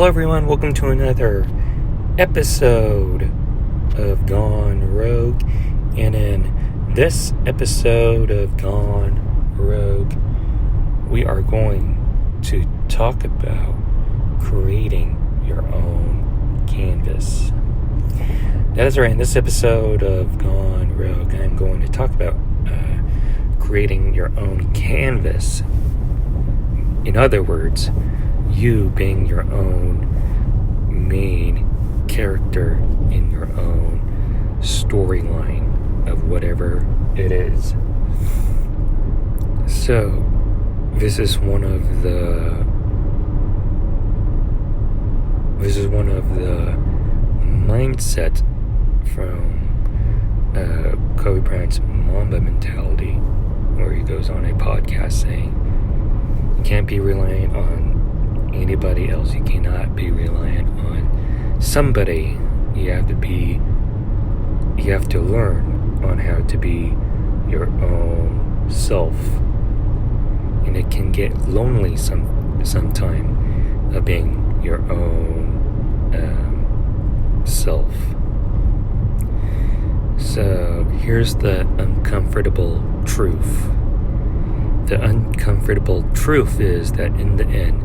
Hello everyone, welcome to another episode of Gone Rogue. And in this episode of Gone Rogue, we are going to talk about creating your own canvas. That is right, in this episode of Gone Rogue, I'm going to talk about creating your own canvas. In other words, you being your own main character in your own storyline of whatever it is. So, this is one of the mindset from Kobe Bryant's Mamba mentality, where he goes on a podcast saying, you can't be reliant on anybody else. You cannot be reliant on somebody. You have to learn on how to be your own self. And it can get lonely sometime of being your own self. So here's the uncomfortable truth. The uncomfortable truth is that in the end,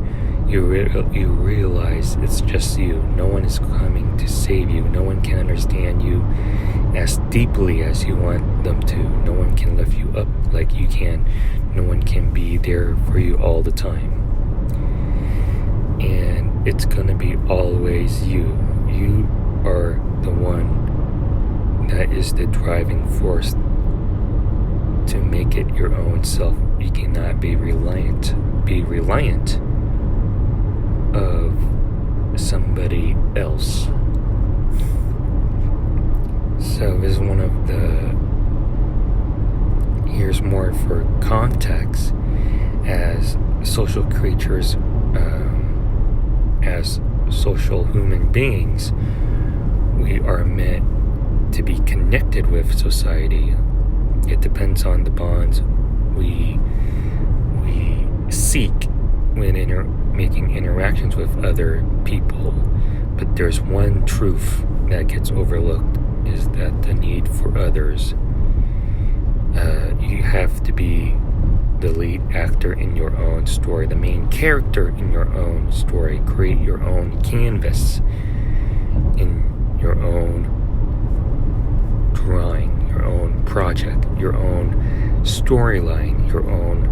you realize it's just you. No one is coming to save you. No one can understand you as deeply as you want them to. No one can lift you up like you can. No one can be there for you all the time. And it's gonna be always you. You are the one that is the driving force to make it your own self. You cannot be reliant of somebody else. So this is one of the, here's more for context, as social creatures, as social human beings, we are meant to be connected with society. It depends on the bonds we seek when making interactions with other people. But there's one truth that gets overlooked, is that the need for others. You have to be the lead actor in your own story, the main character in your own story. Create your own canvas in your own drawing, your own project, your own storyline, your own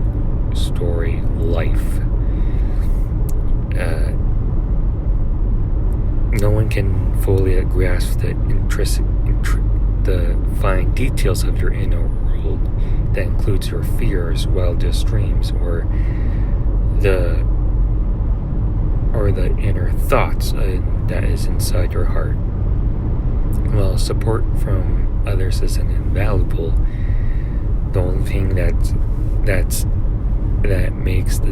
story life. No one can fully grasp the fine details of your inner world that includes your fears, wildest dreams, or the inner thoughts that is inside your heart. Well, support from others isn't invaluable. The only thing that makes the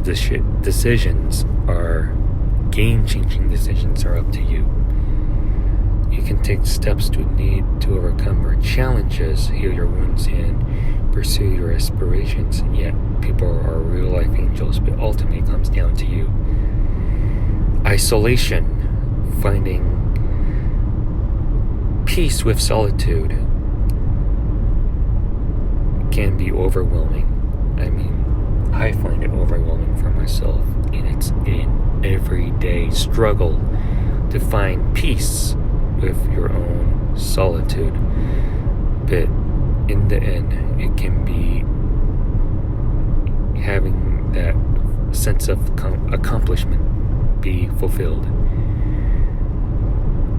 decisions are game-changing decisions are up to you. You can take steps to overcome your challenges, heal your wounds, and pursue your aspirations. Yet people are real-life angels, but ultimately it comes down to you. Isolation, finding peace with solitude, can be overwhelming. I mean, I find it overwhelming for myself, and it's an everyday struggle to find peace with your own solitude. But in the end, it can be having that sense of accomplishment be fulfilled.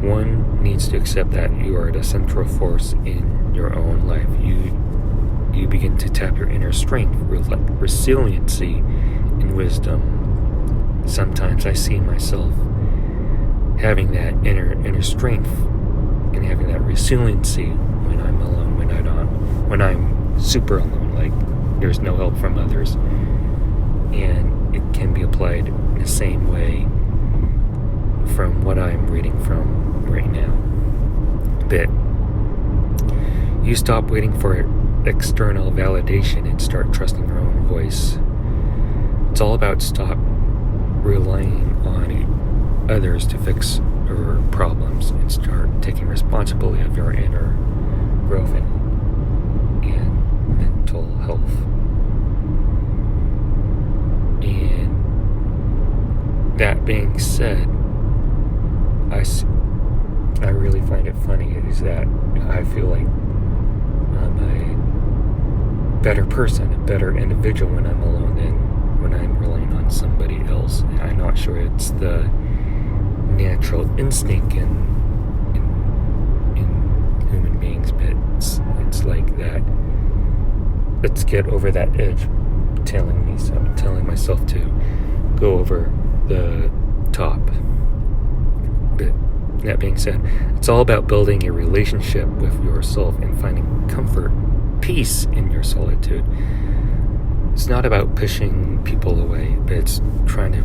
One needs to accept that you are the central force in your own life. You begin to tap your inner strength, resiliency, and wisdom. Sometimes I see myself having that inner strength and having that resiliency when I'm alone, when I'm super alone, like there's no help from others. And it can be applied in the same way from what I'm reading from right now. But you stop waiting for external validation and start trusting your own voice. It's all about stop relying on others to fix your problems and start taking responsibility of your inner growth and mental health. And that being said, I really find it funny is that I feel like I'm a better person, a better individual when I'm alone than when I'm relying on somebody else. And I'm not sure it's the natural instinct in human beings, but it's like that. Let's get over that edge, telling myself to go over the top. But that being said, it's all about building a relationship with yourself and finding comfort, peace in your solitude. It's not about pushing people away, but it's trying to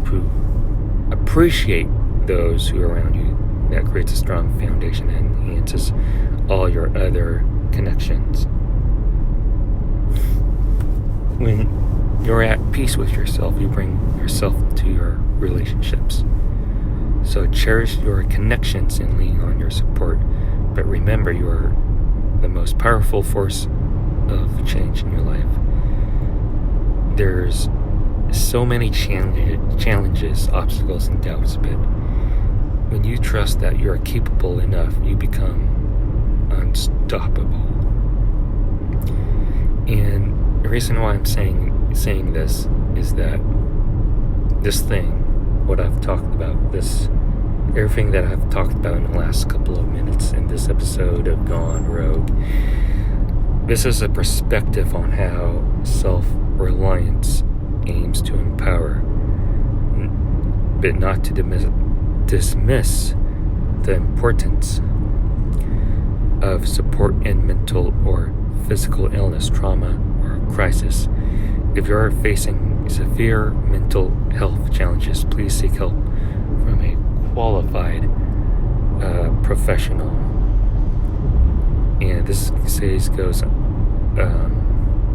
appreciate those who are around you. That creates a strong foundation and enhances all your other connections. When you're at peace with yourself, you bring yourself to your relationships. So cherish your connections and lean on your support. But remember, you are the most powerful force of change in your life. There's so many challenges, obstacles, and doubts, but when you trust that you're capable enough, you become unstoppable. And the reason why I'm saying this is that this thing, what I've talked about, everything that I've talked about in the last couple of minutes in this episode of Gone Rogue, this is a perspective on how self-reliance aims to empower, but not to dismiss the importance of support in mental or physical illness, trauma, or crisis. If you are facing severe mental health challenges, please seek help from a qualified professional. And this goes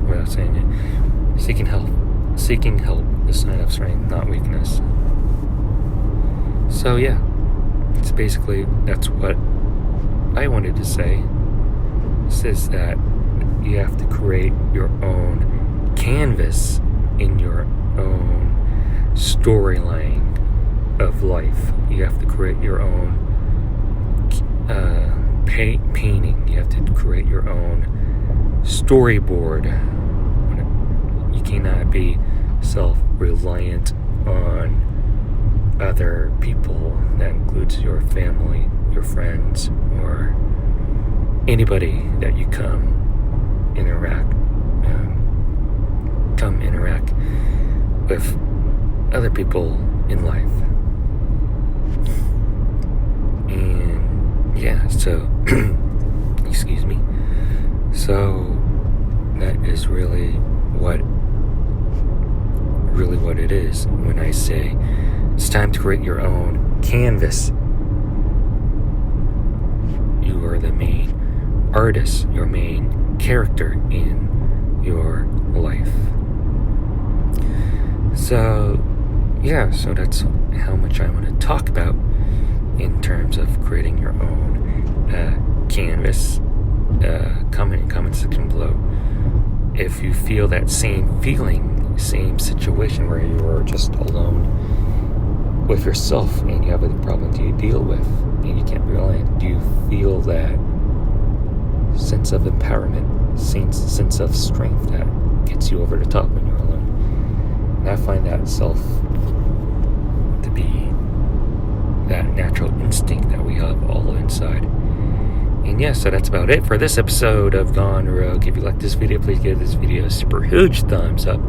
without saying it. Seeking help, the sign of strength, not weakness. So yeah, that's what I wanted to say. It says that you have to create your own canvas in your own storyline of life. You have to create your own painting. You have to create your own storyboard. You cannot be self-reliant on other people. That includes your family, your friends, or anybody that you come interact with other people in life. And yeah, so excuse me. So that is really what it is when I say it's time to create your own canvas. You are the main artist, your main character in your life. So yeah, so that's how much I want to talk about in terms of creating your own canvas. Comment section below if you feel that same feeling, same situation where you are just alone with yourself and you have a problem to deal with and you can't rely on. Do you feel that sense of empowerment, sense of strength that gets you over the top when you're alone? And I find that self to be that natural instinct that we have all inside. And yeah, so that's about it for this episode of Gone Rogue. If you like this video, please give this video a super huge thumbs up.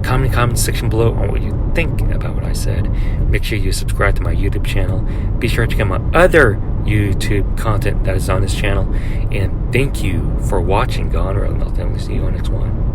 Comment in the comment section below on what you think about what I said. Make sure you subscribe to my YouTube channel. Be sure to check out my other YouTube content that is on this channel. And thank you for watching Gone Rogue. And I'll definitely see you on the next one.